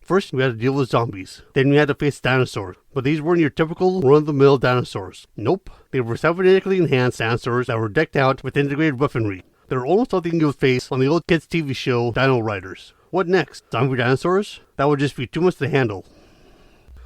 First, we had to deal with zombies. Then we had to face dinosaurs. But these weren't your typical run-of-the-mill dinosaurs. Nope. They were cybernetically enhanced dinosaurs that were decked out with integrated weaponry. They were almost something you would face on the old kids' TV show, Dino Riders. What next? Zombie dinosaurs? That would just be too much to handle.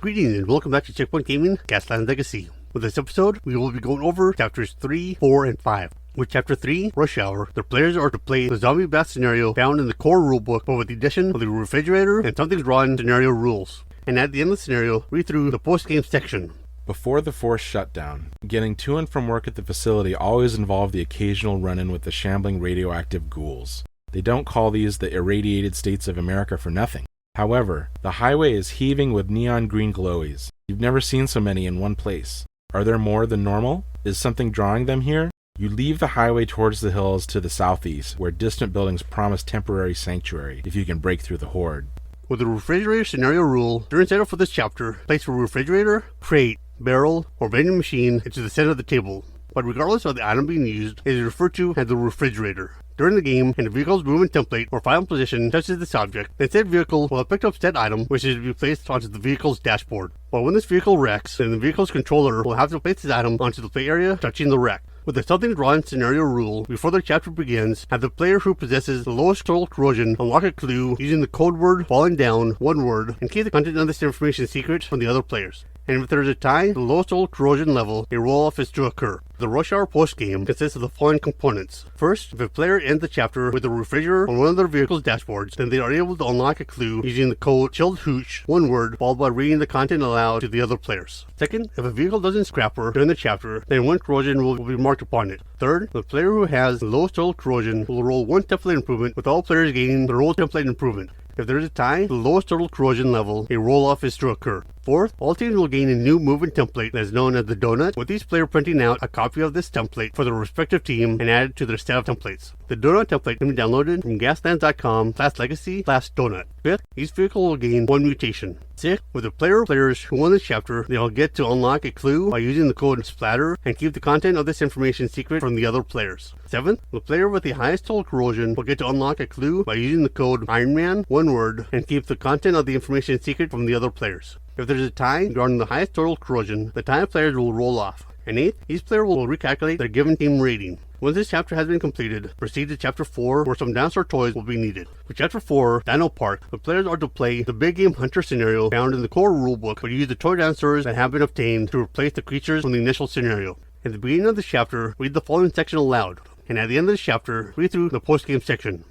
Greetings and welcome back to Checkpoint Gaming, Gaslands Legacy. With this episode, we will be going over chapters 3, 4, and 5. With chapter 3, Rush Hour, the players are to play the zombie bath scenario found in the core rulebook, but with the addition of the refrigerator and something's rotten scenario rules. And at the end of the scenario, read through the post-game section. Before the forced shutdown, getting to and from work at the facility always involved the occasional run-in with the shambling radioactive ghouls. They don't call these the irradiated states of America for nothing. However, the highway is heaving with neon green glowies. You've never seen so many in one place. Are there more than normal? Is something drawing them here? You leave the highway towards the hills to the southeast, where distant buildings promise temporary sanctuary if you can break through the horde. With the refrigerator scenario rule, during setup for this chapter, place a refrigerator, crate, barrel, or vending machine into the center of the table. But regardless of the item being used, it is referred to as the refrigerator. During the game, and the vehicle's movement template or final position touches this object, then said vehicle will have picked up said item, which is to be placed onto the vehicle's dashboard. But when this vehicle wrecks, then the vehicle's controller will have to place this item onto the play area touching the wreck. With the something drawn scenario rule, before the chapter begins, have the player who possesses the lowest total corrosion unlock a clue using the code word falling down, one word, and keep the content of this information secret from the other players. And if there is a tie, the lowest total corrosion level, a roll-off is to occur. The Rush Hour post-game consists of the following components. First, if a player ends the chapter with a refrigerator on one of their vehicle's dashboards, then they are able to unlock a clue using the code chilled hooch, one word, followed by reading the content aloud to the other players. Second, if a vehicle doesn't scrapper during the chapter, then one corrosion will be marked upon it. Third, the player who has the lowest total corrosion will roll one template improvement, with all players gaining the roll template improvement. If there is a tie, the lowest total corrosion level, a roll-off is to occur. Fourth, all teams will gain a new movement template that is known as the donut, with each player printing out a copy of this template for their respective team and add it to their set of templates. The donut template can be downloaded from gaslands.com/legacy/donut. Fifth, each vehicle will gain one mutation. Sixth, with the players who won this chapter, they will get to unlock a clue by using the code splatter and keep the content of this information secret from the other players. Seventh, the player with the highest total corrosion will get to unlock a clue by using the code IronMan, one word, and keep the content of the information secret from the other players. If there's a tie regarding the highest total corrosion, the tie players will roll off. And eighth, each player will recalculate their given team rating. Once this chapter has been completed, proceed to chapter 4, where some dinosaur toys will be needed. For chapter 4, Dino Park, the players are to play the big game hunter scenario found in the core rulebook, but use the toy dinosaurs that have been obtained to replace the creatures from the initial scenario. At the beginning of this chapter, read the following section aloud, and at the end of this chapter, read through the post-game section.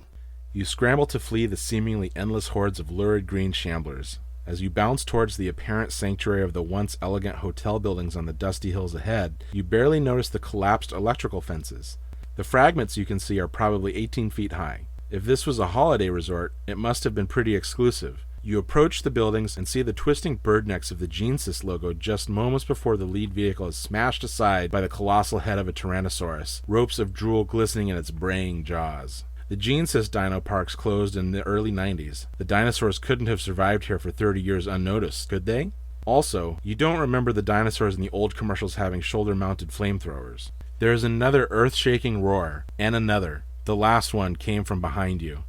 You scramble to flee the seemingly endless hordes of lurid green shamblers. As you bounce towards the apparent sanctuary of the once elegant hotel buildings on the dusty hills ahead, you barely notice the collapsed electrical fences. The fragments you can see are probably 18 feet high. If this was a holiday resort, it must have been pretty exclusive. You approach the buildings and see the twisting bird necks of the Genesis logo just moments before the lead vehicle is smashed aside by the colossal head of a Tyrannosaurus, ropes of drool glistening in its braying jaws. The Genesis Dino Parks closed in the early 90s. The dinosaurs couldn't have survived here for 30 years unnoticed, could they? Also, you don't remember the dinosaurs in the old commercials having shoulder-mounted flamethrowers. There is another earth-shaking roar, and another. The last one came from behind you.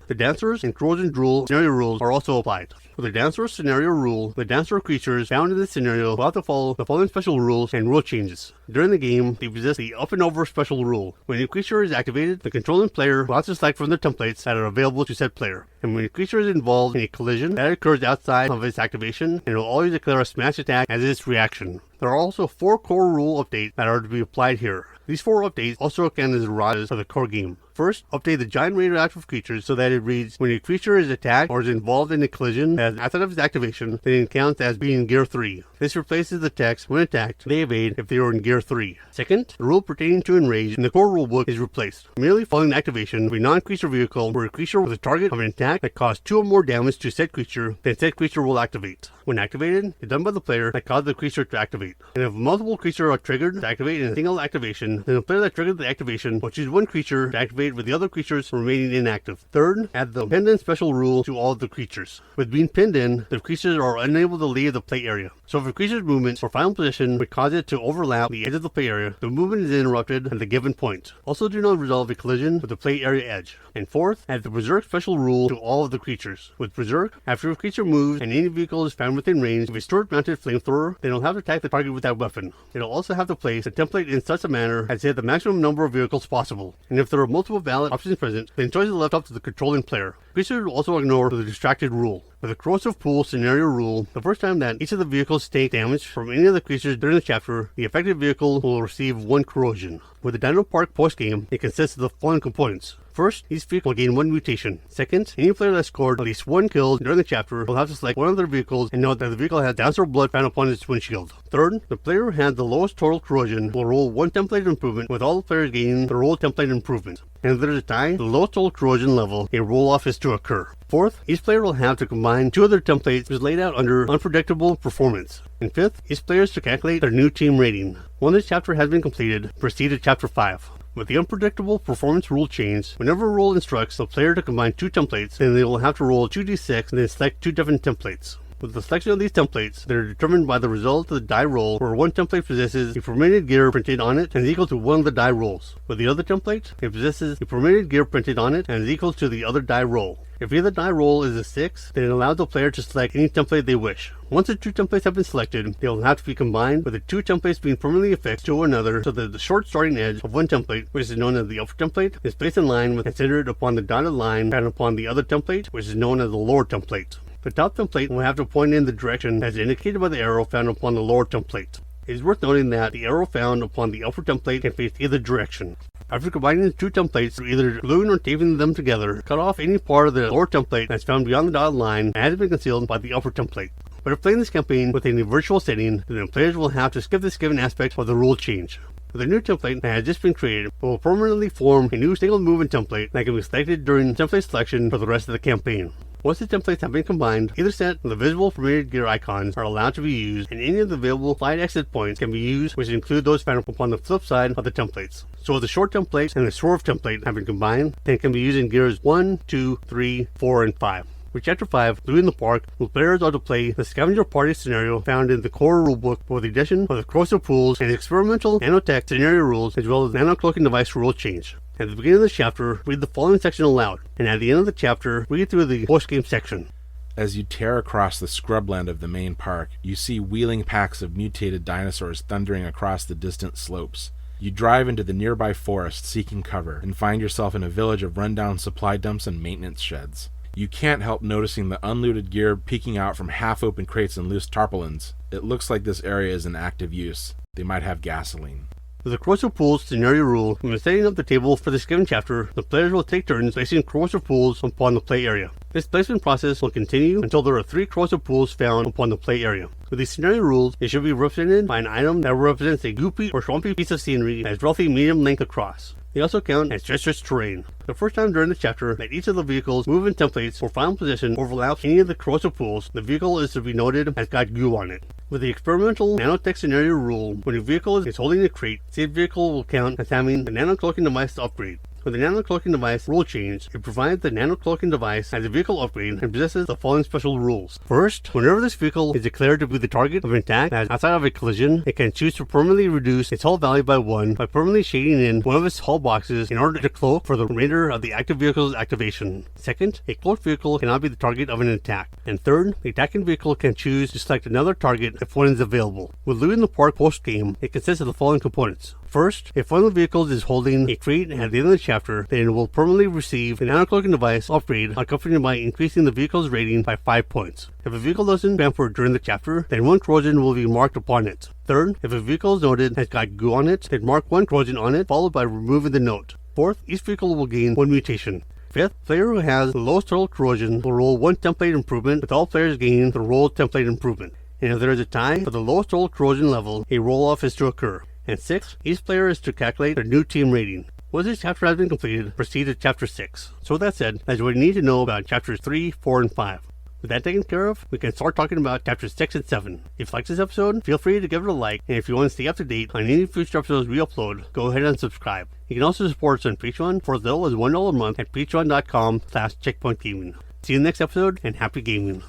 The dinosaurs and corrosion drool scenario rules are also applied. For the dinosaur scenario rule, the dinosaur creatures found in this scenario will have to follow the following special rules and rule changes. During the game, they possess the up and over special rule. When a creature is activated, the controlling player will have to select from the templates that are available to said player. And when a creature is involved in a collision, that occurs outside of its activation, and will always declare a smash attack as its reaction. There are also 4 core rule updates that are to be applied here. These 4 updates also count as rods of the core game. First, update the giant radioactive creatures so that it reads, when a creature is attacked or is involved in a collision as outside of its activation, then it counts as being in Gear 3. This replaces the text, when attacked, they evade if they are in Gear 3. Second, the rule pertaining to enrage in the core rulebook is replaced. Merely following activation of a non-creature vehicle where a creature was a target of an attack that caused 2 or more damage to said creature, then said creature will activate. when activated, is done by the player that caused the creature to activate. And if multiple creatures are triggered to activate in a single activation, then the player that triggered the activation will choose one creature to activate with the other creatures remaining inactive. Third, add the pinned in special rule to all of the creatures. With being pinned in, the creatures are unable to leave the play area. So if a creature's movement or final position would cause it to overlap the edge of the play area, the movement is interrupted at the given point. Also, do not resolve a collision with the play area edge. And fourth, add the Berserk special rule to all of the creatures. With Berserk, after a creature moves and any vehicle is found within range of a sword-mounted flamethrower, then it'll have to attack the target with that weapon. It'll also have to place the template in such a manner as to hit the maximum number of vehicles possible. And if there are multiple valid options present, then choice is left up to the controlling player. Creatures will also ignore the distracted rule. With the corrosive pool scenario rule, the first time that each of the vehicles take damage from any of the creatures during the chapter, the affected vehicle will receive 1 corrosion. With the Dino Park postgame, it consists of the following components. First, each vehicle will gain 1 mutation. Second, any player that scored at least 1 kill during the chapter will have to select one of their vehicles and note that the vehicle has dinosaur blood found upon its windshield. Third, the player who has the lowest total corrosion will roll 1 template improvement, with all the players gaining the roll template improvement. And if there's a tie, the lowest total corrosion level, a roll-off is to occur. Fourth, each player will have to combine 2 of their templates, which is laid out under unpredictable performance. And fifth, each player is to calculate their new team rating. Once this chapter has been completed, proceed to chapter 5. With the unpredictable performance rule change, whenever a rule instructs the player to combine 2 templates, then they will have to roll 2d6 and then select 2 different templates. With the selection of these templates, they are determined by the result of the die roll, where one template possesses a permitted gear printed on it and is equal to one of the die rolls. With the other template, it possesses a permitted gear printed on it and is equal to the other die roll. If either die roll is a 6, then it allows the player to select any template they wish. Once the 2 templates have been selected, they will have to be combined, with the 2 templates being permanently affixed to one another so that the short starting edge of one template, which is known as the upper template, is placed in line with and centered upon the dotted line found upon the other template, which is known as the lower template. The top template will have to point in the direction as indicated by the arrow found upon the lower template. It is worth noting that the arrow found upon the upper template can face either direction. After combining the 2 templates through either gluing or taping them together, cut off any part of the lower template that's found beyond the dotted line and has been concealed by the upper template. But if playing this campaign within a virtual setting, then the players will have to skip this given aspect of the rule change. With a new template that has just been created, it will permanently form a new single movement template that can be selected during template selection for the rest of the campaign. Once the templates have been combined, either set of the visible permitted gear icons are allowed to be used, and any of the available slide exit points can be used, which include those found upon the flip side of the templates. So if the short template and the swerve template have been combined, then it can be used in gears 1, 2, 3, 4, and 5. For Chapter 5, Blue in the Park, the players are to play the scavenger party scenario found in the core rulebook with the addition of the corrosive pools and experimental nanotech scenario rules, as well as nano-cloaking device rule change. At the beginning of the chapter, read the following section aloud, and at the end of the chapter, read through the post-game section. As you tear across the scrubland of the main park, you see wheeling packs of mutated dinosaurs thundering across the distant slopes. You drive into the nearby forest seeking cover, and find yourself in a village of rundown supply dumps and maintenance sheds. You can't help noticing the unlooted gear peeking out from half-open crates and loose tarpaulins. It looks like this area is in active use. They might have gasoline. With the corrosive pools scenario rule, when setting up the table for this given chapter, the players will take turns placing corrosive pools upon the play area. This placement process will continue until there are 3 corrosive pools found upon the play area. With these scenario rules, it should be represented by an item that represents a goopy or swampy piece of scenery that is roughly medium length across. They also count as treacherous terrain. The first time during the chapter that each of the vehicle's movement templates or final position overlaps any of the corrosive pools, the vehicle is to be noted as got goo on it. With the experimental nanotech scenario rule, when a vehicle is holding a crate, said vehicle will count as having the nano-cloaking device upgrade. With the nano-cloaking device rule change, it provides the nano-cloaking device as a vehicle upgrade and possesses the following special rules. First, whenever this vehicle is declared to be the target of an attack that is outside of a collision, it can choose to permanently reduce its hull value by 1 by permanently shading in one of its hull boxes in order to cloak for the remainder of the active vehicle's activation. Second, a cloaked vehicle cannot be the target of an attack. And third, the attacking vehicle can choose to select another target if one is available. With Blue in the Park post-game, it consists of the following components. First, if one of the vehicles is holding a crate at the end of the chapter, then it will permanently receive an nano-cloaking device upgrade accompanied by increasing the vehicle's rating by 5 points. If a vehicle doesn't transfer during the chapter, then 1 corrosion will be marked upon it. Third, if a vehicle is noted has got goo on it, then mark 1 corrosion on it, followed by removing the note. Fourth, each vehicle will gain 1 mutation. Fifth, player who has the lowest total corrosion will roll 1 template improvement, with all players gaining the roll template improvement. And if there is a tie for the lowest total corrosion level, a roll-off is to occur. And 6th, each player is to calculate their new team rating. Once this chapter has been completed, proceed to Chapter 6. So with that said, that's what you need to know about Chapters 3, 4, and 5. With that taken care of, we can start talking about chapters 6 and 7. If you like this episode, feel free to give it a like, and if you want to stay up to date on any future episodes we upload, go ahead and subscribe. You can also support us on Patreon for as little as $1 a month at patreon.com/checkpointgaming. See you in the next episode, and happy gaming.